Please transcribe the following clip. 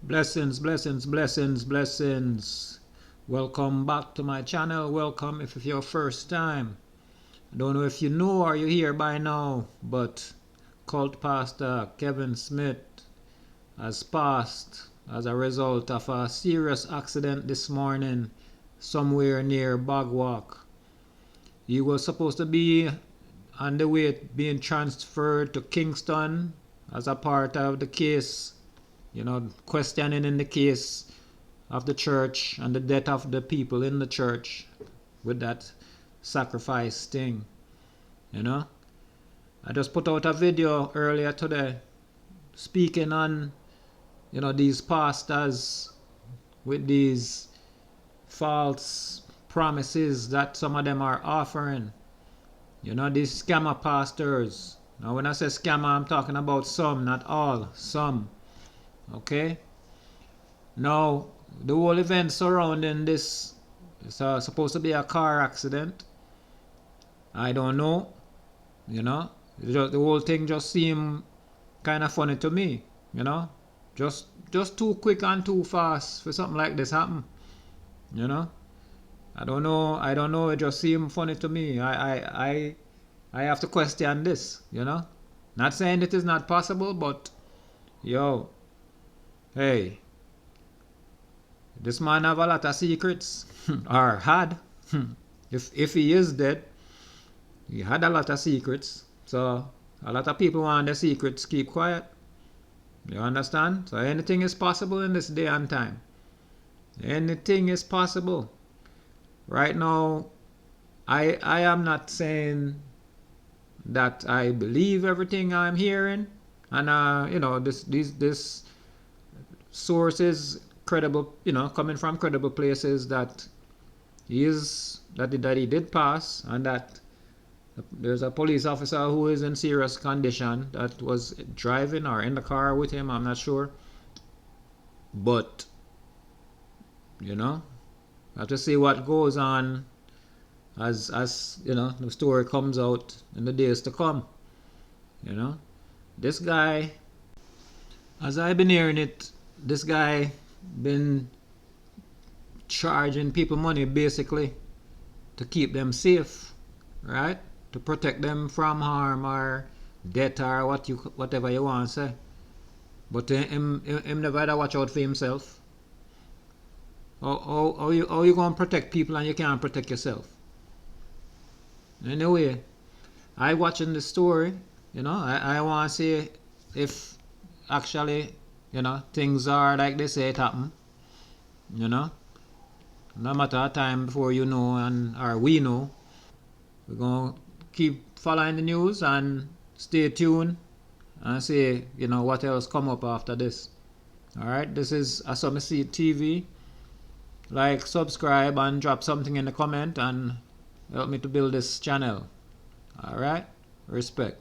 Blessings, blessings, blessings, blessings. Welcome back to my channel. Welcome if it's your first time. I don't know if you know or you're here by now, but cult pastor Kevin Smith has passed as a result of a serious accident this morning somewhere near Bagwalk. He was supposed to be on the way being transferred to Kingston as a part of the case, questioning in the case of the church and the death of the people in the church with that sacrifice thing. I just put out a video earlier today speaking on these pastors with these false promises that some of them are offering. These scammer pastors. Now when I say scammer, I'm talking about some, not all, some. Okay? Now the whole event surrounding this is supposed to be a car accident. I don't know. The whole thing just seemed kind of funny to me. Just too quick and too fast for something like this happen. I don't know. It just seemed funny to me. I have to question this. Not saying it is not possible, but hey, this man have a lot of secrets, or had. If he is dead, he had a lot of secrets. So a lot of people want their secrets keep quiet. You understand? So anything is possible in this day and time. Anything is possible. Right now, I am not saying that I believe everything I'm hearing, and this source is credible, coming from credible places that he did pass, and that there's a police officer who is in serious condition that was driving or in the car with him. I'm not sure, but I have to see what goes on as the story comes out in the days to come. This guy, as I've been hearing it, this guy been charging people money basically to keep them safe, right? To protect them from harm or death or whatever you want to say. But him never had to watch out for himself. How you gonna protect people and you can't protect yourself? Anyway, I watching the story, I want to see if actually, things are like they say it happen. No matter a time before you know or we know. We're gonna keep following the news and stay tuned and see, what else come up after this. Alright, this is Asomasi TV. Like, subscribe, and drop something in the comment and help me to build this channel. Alright? Respect.